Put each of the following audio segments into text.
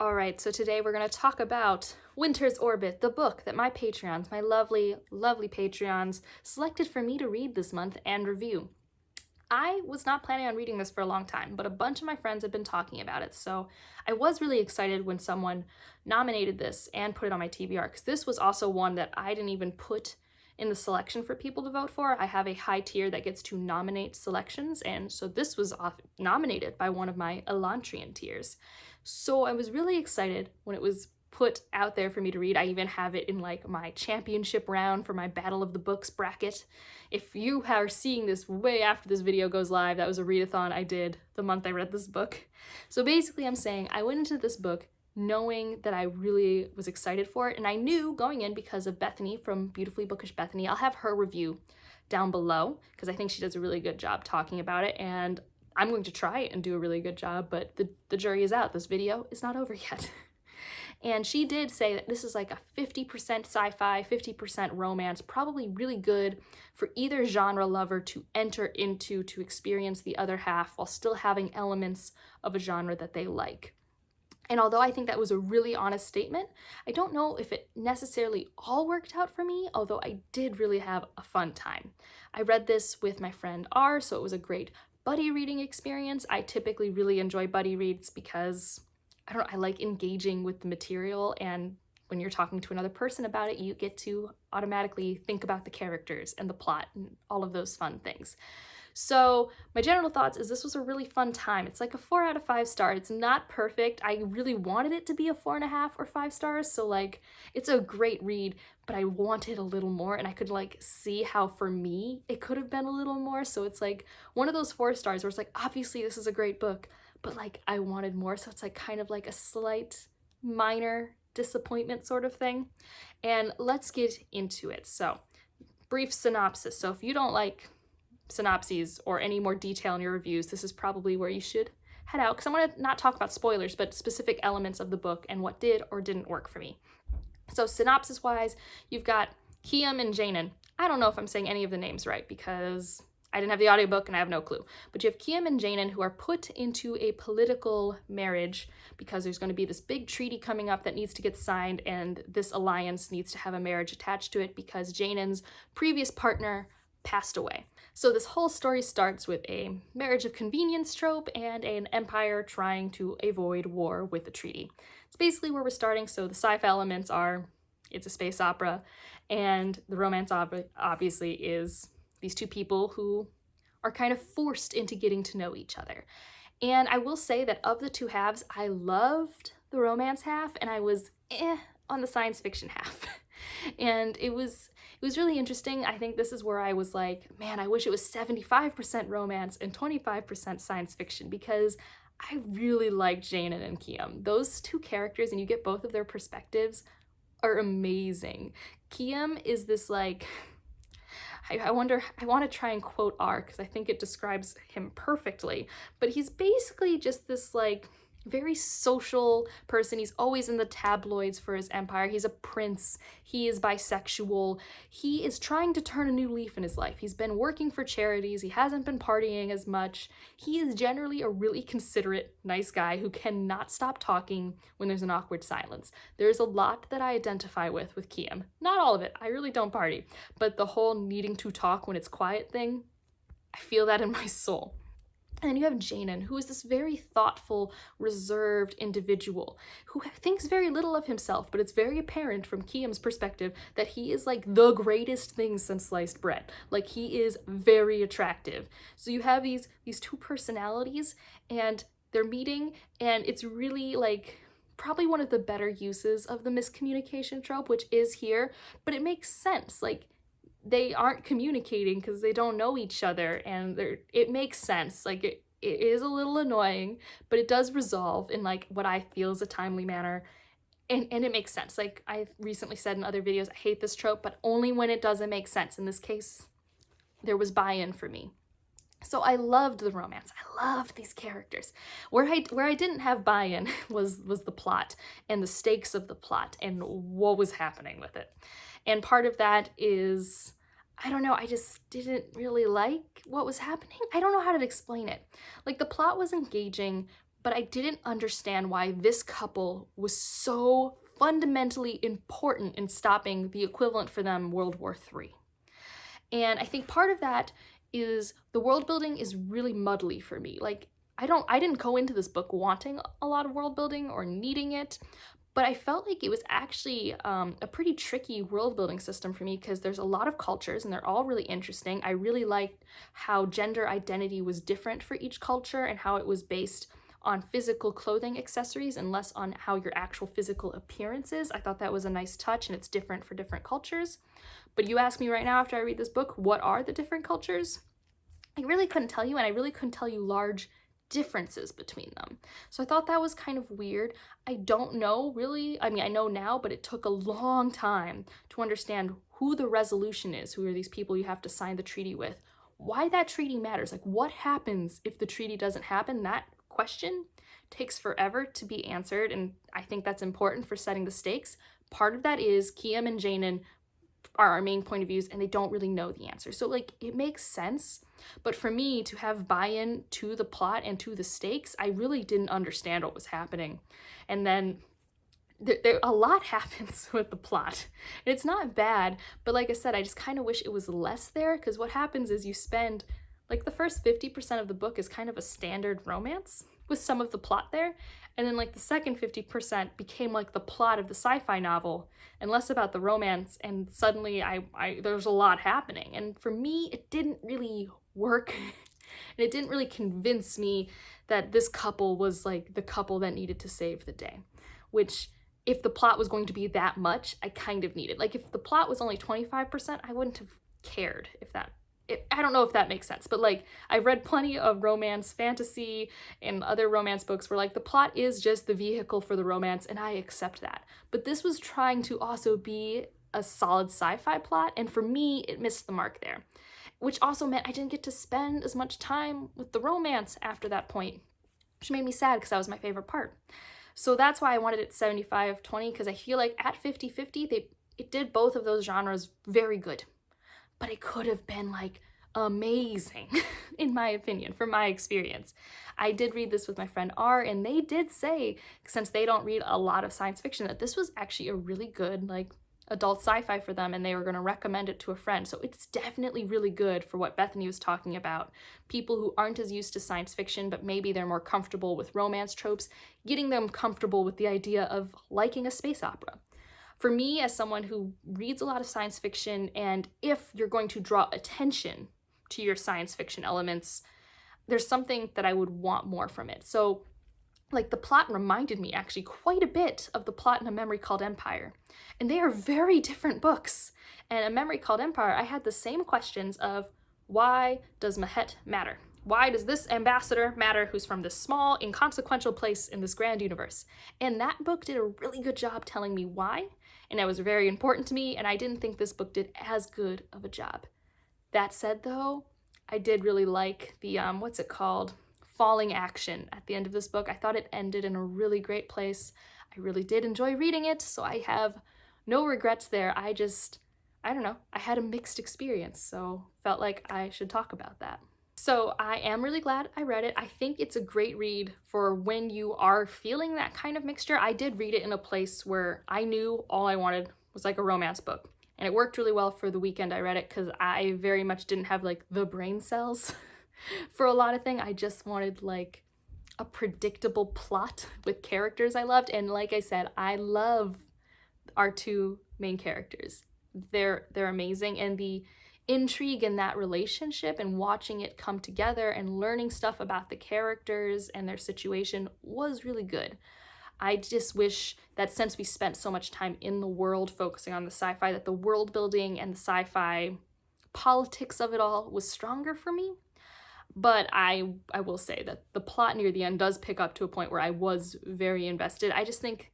All right, so today we're going to talk about Winter's Orbit, the book that my Patreons, my lovely, lovely Patreons, selected for me to read this month and review. I was not planning on reading this for a long time, but a bunch of my friends had been talking about it, so I was really excited when someone nominated this and put it on my TBR, because this was also one that I didn't even put in the selection for people to vote for. I have a high tier that gets to nominate selections, and so this was nominated by one of my Elantrian tiers. So I was really excited when it was put out there for me to read. I even have it in like my championship round for my Battle of the Books bracket. If you are seeing this way after this video goes live, that was a readathon I did the month I read this book. So basically I'm saying I went into this book knowing that I really was excited for it, and I knew going in because of Bethany from Beautifully Bookish Bethany. I'll have her review down below because I think she does a really good job talking about it, and I'm going to try and do a really good job, but the jury is out. This video is not over yet. And she did say that this is like a 50% sci-fi, 50% romance, probably really good for either genre lover to enter into to experience the other half while still having elements of a genre that they like. And although I think that was a really honest statement, I don't know if it necessarily all worked out for me, although I did really have a fun time. I read this with my friend R, so it was a great buddy reading experience. I typically really enjoy buddy reads because I like engaging with the material, and when you're talking to another person about it, you get to automatically think about the characters and the plot and all of those fun things. So my general thoughts is this was a really fun time. It's like a 4 out of 5 stars. It's not perfect. I really wanted it to be a 4.5 or 5 stars. So like, it's a great read, but I wanted a little more, and I could like see how for me it could have been a little more. So it's like one of those 4 stars where it's like, obviously this is a great book, but like I wanted more. So it's like kind of like a slight minor disappointment sort of thing. And let's get into it. So brief synopsis. So if you don't like synopses or any more detail in your reviews, this is probably where you should head out, because I want to not talk about spoilers, but specific elements of the book and what did or didn't work for me. So synopsis wise, you've got Kiam and Jaynen. I don't know if I'm saying any of the names right because I didn't have the audiobook and I have no clue. But you have Kiam and Jaynen who are put into a political marriage because there's going to be this big treaty coming up that needs to get signed, and this alliance needs to have a marriage attached to it because Jaynen's previous partner passed away. So this whole story starts with a marriage of convenience trope and an empire trying to avoid war with the treaty. It's basically where we're starting. So the sci-fi elements are, it's a space opera, and the romance obviously is these two people who are kind of forced into getting to know each other. And I will say that of the two halves, I loved the romance half and I was on the science fiction half. And it was really interesting. I think this is where I was like, man, I wish it was 75% romance and 25% science fiction, because I really liked Jaynen and Kiam. Those two characters, and you get both of their perspectives, are amazing. Kiam is this like, I want to try and quote R because I think it describes him perfectly, but he's basically just this like very social person. He's always in the tabloids for his empire. He's a prince. He is bisexual. He is trying to turn a new leaf in his life. He's been working for charities. He hasn't been partying as much. He is generally a really considerate, nice guy who cannot stop talking when there's an awkward silence. There's a lot that I identify with Kiam. Not all of it. I really don't party. But the whole needing to talk when it's quiet thing, I feel that in my soul. And then you have Jaynen, who is this very thoughtful, reserved individual who thinks very little of himself, but it's very apparent from Kiam's perspective that he is like the greatest thing since sliced bread. Like, he is very attractive. So you have these two personalities and they're meeting, and it's really like probably one of the better uses of the miscommunication trope, which is here, but it makes sense. Like, they aren't communicating because they don't know each other, and it makes sense. Like, it is a little annoying, but it does resolve in like what I feel is a timely manner, and it makes sense. Like I've recently said in other videos, I hate this trope, but only when it doesn't make sense. In this case, there was buy-in for me. So I loved the romance. I loved these characters. Where I didn't have buy-in was the plot and the stakes of the plot and what was happening with it. And part of that is, I don't know, I just didn't really like what was happening. I don't know how to explain it. Like, the plot was engaging, but I didn't understand why this couple was so fundamentally important in stopping the equivalent for them, World War III. And I think part of that is the world building is really muddly for me. Like, I didn't go into this book wanting a lot of world building or needing it, but I felt like it was actually a pretty tricky world building system for me because there's a lot of cultures and they're all really interesting. I really liked how gender identity was different for each culture and how it was based on physical clothing accessories and less on how your actual physical appearance is. I thought that was a nice touch, and it's different for different cultures. But you ask me right now after I read this book, what are the different cultures? I really couldn't tell you, and I really couldn't tell you large differences between them. So I thought that was kind of weird. I don't know really, I mean, I know now, but it took a long time to understand who the resolution is, who are these people you have to sign the treaty with, why that treaty matters, like what happens if the treaty doesn't happen. That question takes forever to be answered, and I think that's important for setting the stakes. Part of that is Kiam and Jayden are our main point of views, and they don't really know the answer. So like, it makes sense, but for me to have buy-in to the plot and to the stakes, I really didn't understand what was happening. And then a lot happens with the plot, and it's not bad, but like I said, I just kind of wish it was less there, because what happens is you spend like the first 50% of the book is kind of a standard romance with some of the plot there, and then like the second 50% became like the plot of the sci-fi novel and less about the romance, and suddenly there's a lot happening, and for me it didn't really work. And it didn't really convince me that this couple was like the couple that needed to save the day, which if the plot was going to be that much, I kind of needed. Like if the plot was only 25%, I wouldn't have cared if that, I don't know if that makes sense, but like I've read plenty of romance fantasy and other romance books where like the plot is just the vehicle for the romance, and I accept that. But this was trying to also be a solid sci-fi plot, and for me, it missed the mark there, which also meant I didn't get to spend as much time with the romance after that point, which made me sad because that was my favorite part. So that's why I wanted it 75-20, because I feel like at 50-50, it did both of those genres very good. But it could have been like amazing, in my opinion, from my experience. I did read this with my friend R, and they did say, since they don't read a lot of science fiction, that this was actually a really good like adult sci-fi for them, and they were going to recommend it to a friend. So it's definitely really good for what Bethany was talking about. People who aren't as used to science fiction, but maybe they're more comfortable with romance tropes, getting them comfortable with the idea of liking a space opera. For me, as someone who reads a lot of science fiction, and if you're going to draw attention to your science fiction elements, there's something that I would want more from it. So like the plot reminded me actually quite a bit of the plot in A Memory Called Empire. And they are very different books. And A Memory Called Empire, I had the same questions of, why does Mahet matter? Why does this ambassador matter who's from this small, inconsequential place in this grand universe? And that book did a really good job telling me why, and it was very important to me, and I didn't think this book did as good of a job. That said though, I did really like the, what's it called? Falling action at the end of this book. I thought it ended in a really great place. I really did enjoy reading it, so I have no regrets there. I don't know, I had a mixed experience, so felt like I should talk about that. So I am really glad I read it. I think it's a great read for when you are feeling that kind of mixture. I did read it in a place where I knew all I wanted was like a romance book. And it worked really well for the weekend I read it, because I very much didn't have like the brain cells for a lot of things. I just wanted like a predictable plot with characters I loved. And like I said, I love our two main characters. They're amazing, and the intrigue in that relationship and watching it come together and learning stuff about the characters and their situation was really good. I just wish that since we spent so much time in the world focusing on the sci-fi, that the world building and the sci-fi politics of it all was stronger for me. But I will say that the plot near the end does pick up to a point where I was very invested. I just think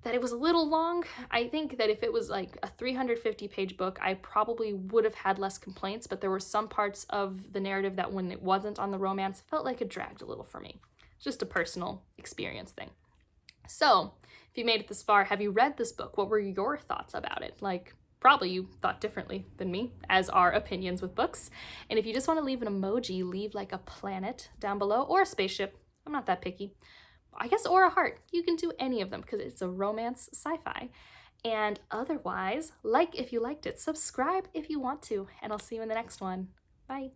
that it was a little long. I think that if it was like a 350-page book, I probably would have had less complaints, but there were some parts of the narrative that when it wasn't on the romance, felt like it dragged a little for me. It's just a personal experience thing. So, if you made it this far, have you read this book? What were your thoughts about it? Like, probably you thought differently than me, as are opinions with books. And if you just want to leave an emoji, leave like a planet down below, or a spaceship, I'm not that picky. I guess, or a heart. You can do any of them because it's a romance sci-fi. And otherwise, like if you liked it, subscribe if you want to, and I'll see you in the next one. Bye.